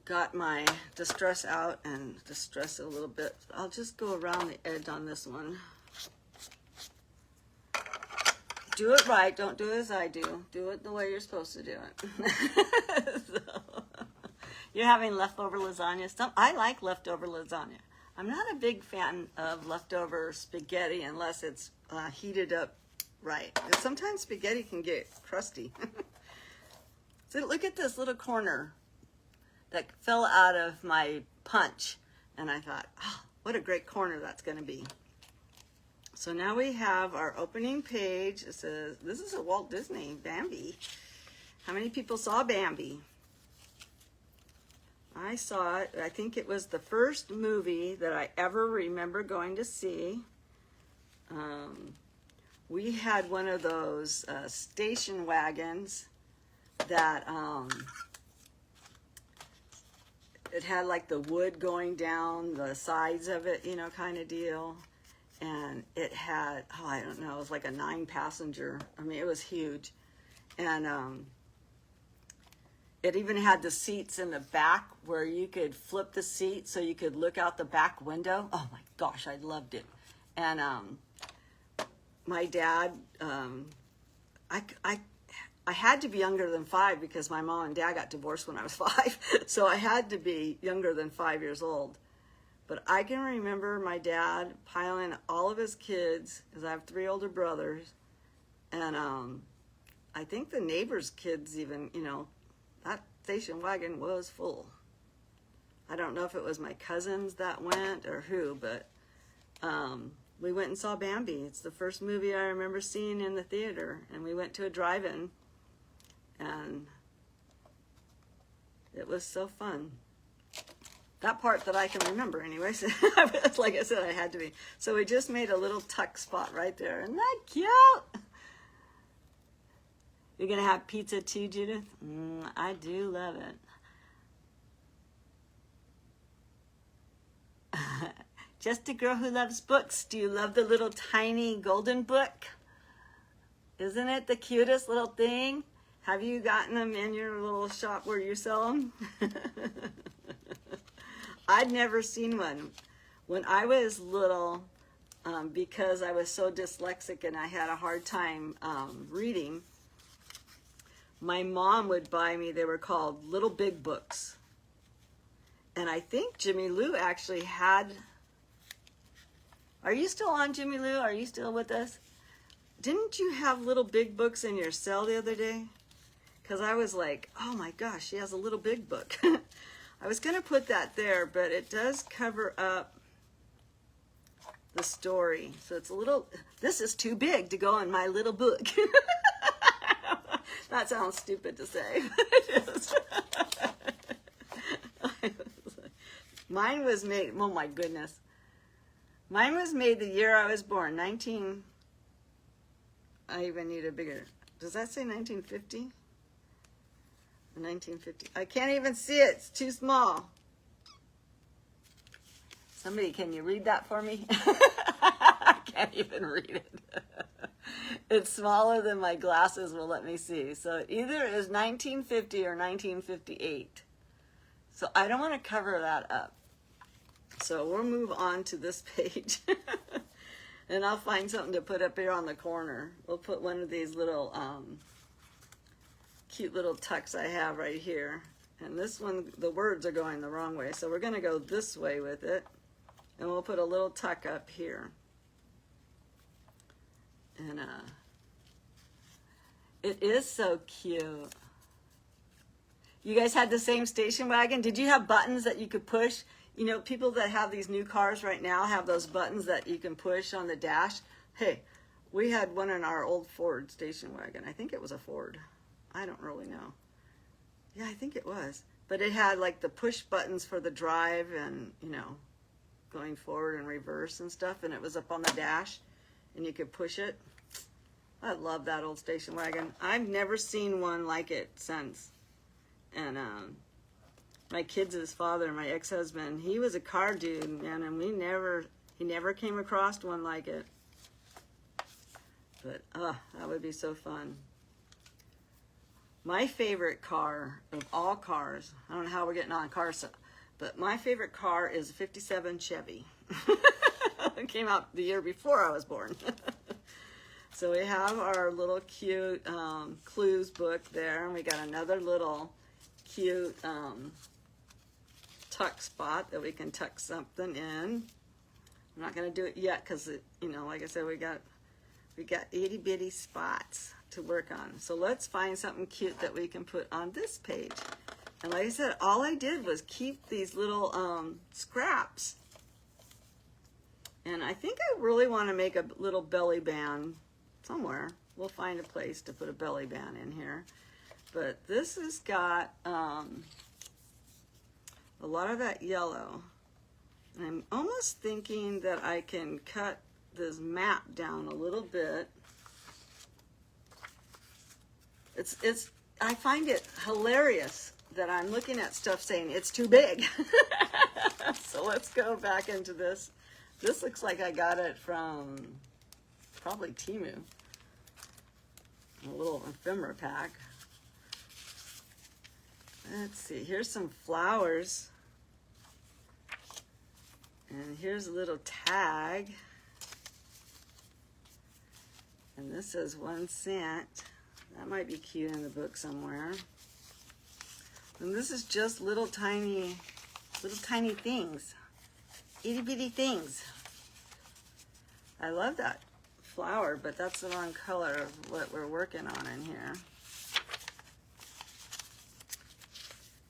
got my distress out and distress it a little bit. I'll just go around the edge on this one. Do it right. Don't do it as I do. Do it the way you're supposed to do it. So, you're having leftover lasagna. I like leftover lasagna. I'm not a big fan of leftover spaghetti unless it's heated up right. And sometimes spaghetti can get crusty. So look at this little corner that fell out of my punch. And I thought, oh, what a great corner that's going to be. So now we have our opening page. It says, this is a Walt Disney, Bambi. How many people saw Bambi? I saw it. I think it was the first movie that I ever remember going to see. We had one of those station wagons that it had like the wood going down the sides of it, you know, kind of deal. And it had, oh, I don't know, it was like a 9-passenger. I mean, it was huge. And it even had the seats in the back where you could flip the seat so you could look out the back window. Oh my gosh, I loved it. And my dad, I had to be younger than 5 because my mom and dad got divorced when I was 5. So I had to be younger than 5 years old. But I can remember my dad piling all of his kids, because I have 3 older brothers, and I think the neighbors' kids even, you know, that station wagon was full. I don't know if it was my cousins that went or who, but we went and saw Bambi. It's the first movie I remember seeing in the theater, and we went to a drive-in, and it was so fun. That part that I can remember anyway. So like I said, I had to be. So we just made a little tuck spot right there. Isn't that cute? You're going to have pizza too, Judith? I do love it. Just a girl who loves books. Do you love the little tiny golden book? Isn't it the cutest little thing? Have you gotten them in your little shop where you sell them? I'd never seen one. When I was little, because I was so dyslexic and I had a hard time reading, my mom would buy me, they were called Little Big Books. And I think Jimmy Lou actually had, are you still on, Jimmy Lou? Are you still with us? Didn't you have Little Big Books in your cell the other day? Because I was like, oh my gosh, she has a Little Big Book. I was going to put that there, but it does cover up the story. So it's a little, this is too big to go in my little book. That sounds stupid to say. Mine was made, oh my goodness. Mine was made the year I was born, I even need a bigger, does that say 1950? 1950. I can't even see it. It's too small. Somebody, can you read that for me? I can't even read it. It's smaller than my glasses will let me see. So either it is 1950 or 1958. So I don't want to cover that up. So we'll move on to this page. And I'll find something to put up here on the corner. We'll put one of these little cute little tucks I have right here. And this one, the words are going the wrong way. So we're going to go this way with it. And we'll put a little tuck up here. And It is so cute. You guys had the same station wagon? Did you have buttons that you could push? You know, people that have these new cars right now have those buttons that you can push on the dash. Hey, we had one in our old Ford station wagon. I think it was a Ford. I don't really know. Yeah, I think it was. But it had like the push buttons for the drive and, you know, going forward and reverse and stuff. And it was up on the dash and you could push it. I love that old station wagon. I've never seen one like it since. And my kids' father, my ex-husband, he was a car dude, man, and he never came across one like it. But, that would be so fun. My favorite car of all cars, I don't know how we're getting on cars, but my favorite car is a 57 Chevy. It came out the year before I was born. So we have our little cute clues book there, and we got another little cute tuck spot that we can tuck something in. I'm not going to do it yet because, you know, like I said, we got itty bitty spots to work on. So let's find something cute that we can put on this page. And like I said, all I did was keep these little scraps. And I think I really want to make a little belly band somewhere. We'll find a place to put a belly band in here. But this has got a lot of that yellow. And I'm almost thinking that I can cut this map down a little bit. I find it hilarious that I'm looking at stuff saying it's too big. So let's go back into this. This looks like I got it from probably Temu. A little ephemera pack. Let's see, here's some flowers. And here's a little tag. And this says 1 cent. That might be cute in the book somewhere. And this is just little tiny things. Itty bitty things. I love that flower, but that's the wrong color of what we're working on in here.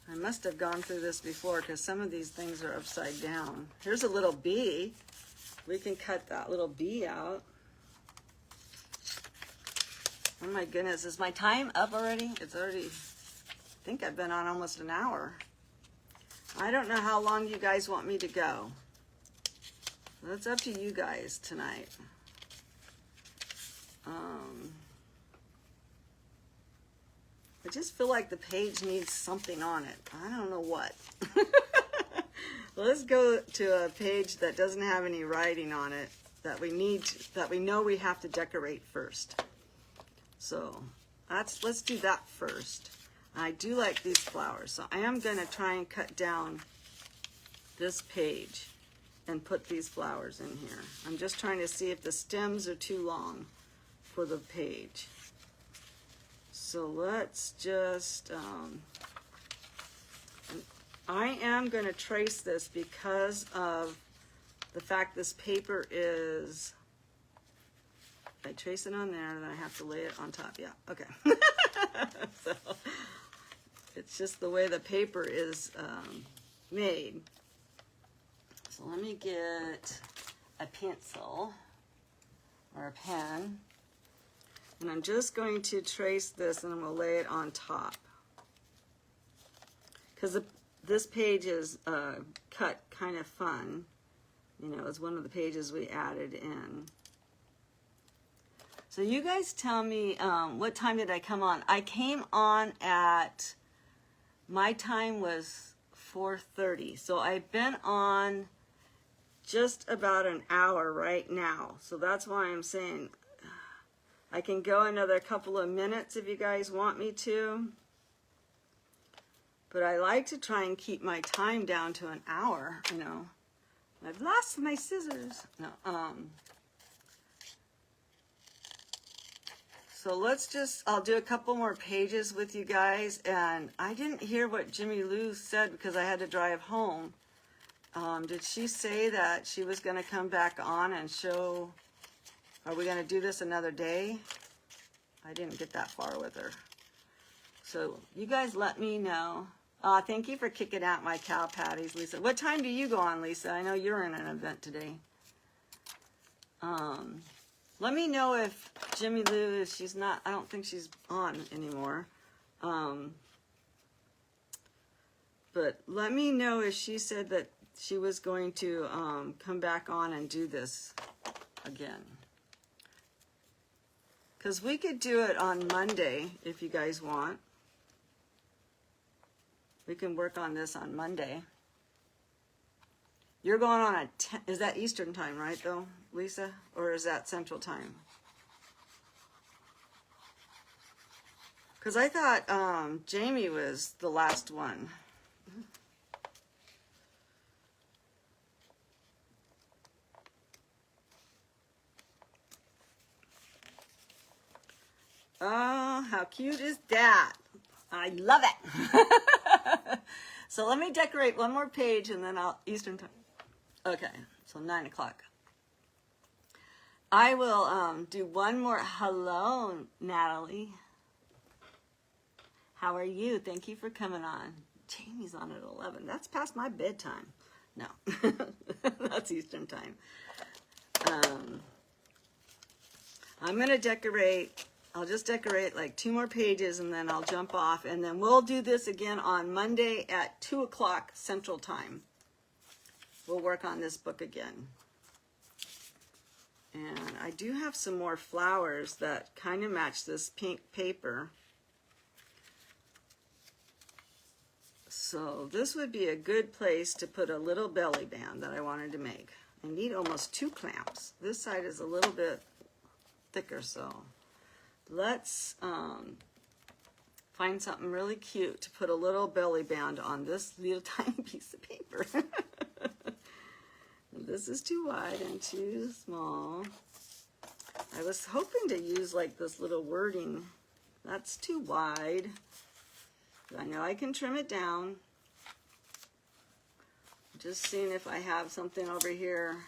I must have gone through this before because some of these things are upside down. Here's a little bee. We can cut that little bee out. Oh my goodness, is my time up already? It's already, I think I've been on almost an hour. I don't know how long you guys want me to go. That's up to you guys tonight. I just feel like the page needs something on it. I don't know what. Let's go to a page that doesn't have any writing on it that we know we have to decorate first. So let's do that first. I do like these flowers, so I am going to try and cut down this page and put these flowers in here. I'm just trying to see if the stems are too long for the page. So let's just, I am going to trace this because of the fact this paper is, I trace it on there, then I have to lay it on top. Yeah, okay. So it's just the way the paper is made. So let me get a pencil or a pen. And I'm just going to trace this and I'm going to lay it on top. Because this page is cut kind of fun. You know, it's one of the pages we added in. So you guys tell me, what time did I come on? I came on at, my time was 4:30. So I've been on just about an hour right now. So that's why I'm saying I can go another couple of minutes if you guys want me to. But I like to try and keep my time down to an hour, you know. I've lost my scissors. No, so let's just, I'll do a couple more pages with you guys. And I didn't hear what Jimmy Lou said because I had to drive home. Did she say that she was going to come back on and show, are we going to do this another day? I didn't get that far with her. So you guys let me know. Thank you for kicking out my cow patties, Lisa. What time do you go on, Lisa? I know you're in an event today. Let me know if Jimmy Lou, if she's not, I don't think she's on anymore. But let me know if she said that she was going to come back on and do this again. Because we could do it on Monday if you guys want. We can work on this on Monday. You're going on at 10, is that Eastern time, right, though, Lisa? Or is that Central time? Because I thought Jamie was the last one. Oh, how cute is that? I love it. So let me decorate one more page and then I'll Eastern time. Okay, so 9 o'clock. I will do one more. Hello, Natalie. How are you? Thank you for coming on. Jamie's on at 11. That's past my bedtime. No, that's Eastern time. I'm going to decorate. I'll just decorate like 2 more pages and then I'll jump off. And then we'll do this again on Monday at 2 o'clock Central time. We'll work on this book again. And I do have some more flowers that kind of match this pink paper. So this would be a good place to put a little belly band that I wanted to make. I need almost 2 clamps. This side is a little bit thicker, so let's find something really cute to put a little belly band on this little tiny piece of paper. This is too wide and too small. I was hoping to use like this little wording. That's too wide. I know I can trim it down. Just seeing if I have something over here.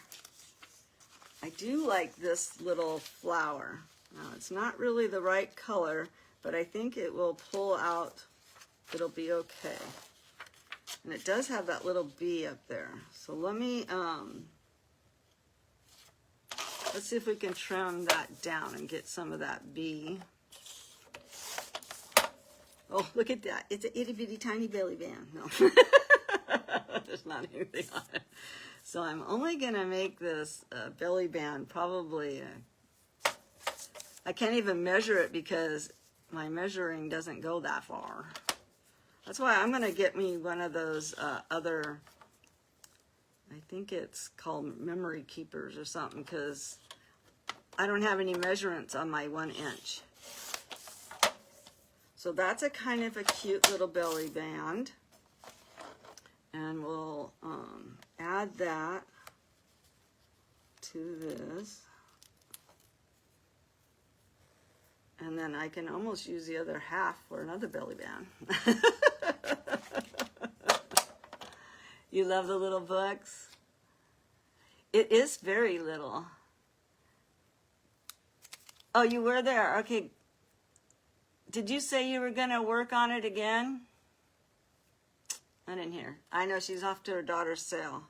I do like this little flower. Now it's not really the right color, but I think it will pull out. It'll be okay. And it does have that little bee up there. So let me, let's see if we can trim that down and get some of that bee. Oh, look at that. It's an itty bitty tiny belly band. No, there's not anything on it. So I'm only going to make this belly band probably, I can't even measure it because my measuring doesn't go that far. That's why I'm going to get me one of those other, I think it's called memory keepers or something, because I don't have any measurements on my 1 inch. So that's a kind of a cute little belly band. And we'll add that to this. And then I can almost use the other half for another belly band. You love the little books? It is very little. Oh, you were there. Okay. Did you say you were going to work on it again? I didn't hear. I know she's off to her daughter's sale.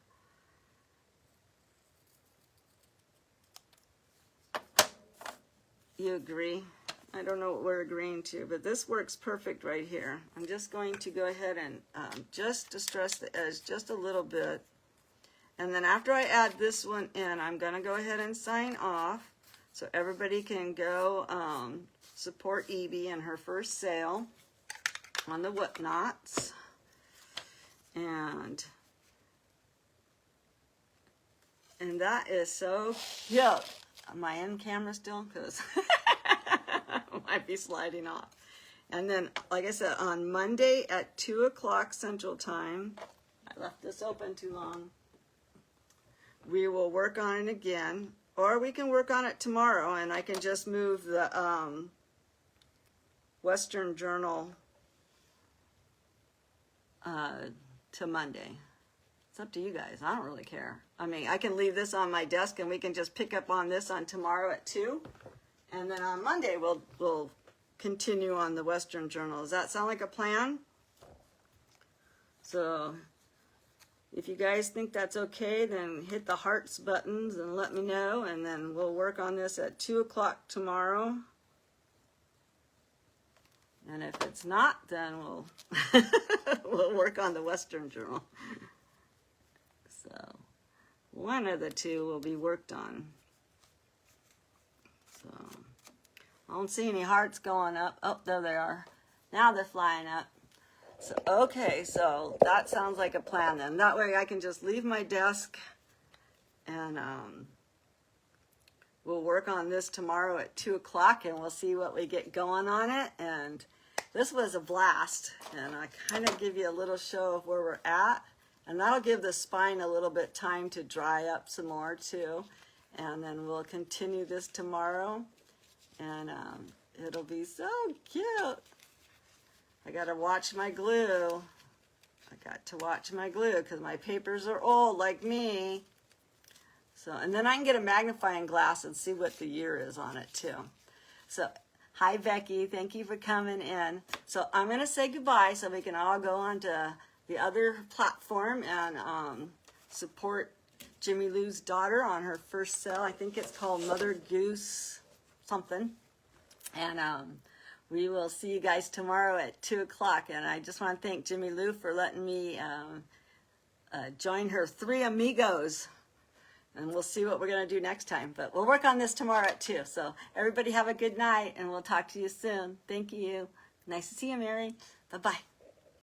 You agree? I don't know what we're agreeing to, but this works perfect right here. I'm just going to go ahead and just distress the edge just a little bit. And then after I add this one in, I'm going to go ahead and sign off so everybody can go support Evie in her first sale on the Whatnots. And that is so cute. Am I in camera still? Because I might be sliding off. And then, like I said, on Monday at 2 o'clock Central Time, I left this open too long, we will work on it again. Or we can work on it tomorrow, and I can just move the Western Journal to Monday. It's up to you guys. I don't really care. I mean, I can leave this on my desk and we can just pick up on this on tomorrow at 2. And then on Monday we'll continue on the Western Journal. Does that sound like a plan? So if you guys think that's okay, then hit the hearts buttons and let me know, and then we'll work on this at 2 o'clock tomorrow. And if it's not, then we'll we'll work on the Western Journal. So one of the two will be worked on. So I don't see any hearts going up. Oh, there they are. Now they're flying up. So okay, so that sounds like a plan then. That way I can just leave my desk and we'll work on this tomorrow at 2 o'clock and we'll see what we get going on it. And this was a blast, and I kind of give you a little show of where we're at, and that'll give the spine a little bit time to dry up some more too, and then we'll continue this tomorrow, and it'll be so cute. I gotta watch my glue. I got to watch my glue because my papers are old like me. So, and then I can get a magnifying glass and see what the year is on it too. So, hi, Becky. Thank you for coming in. So I'm going to say goodbye so we can all go on to the other platform and support Jimmy Lou's daughter on her first sale. I think it's called Mother Goose something. And we will see you guys tomorrow at 2 o'clock. And I just want to thank Jimmy Lou for letting me join her 3 amigos. And we'll see what we're going to do next time. But we'll work on this tomorrow at 2. So everybody have a good night, and we'll talk to you soon. Thank you. Nice to see you, Mary. Bye-bye.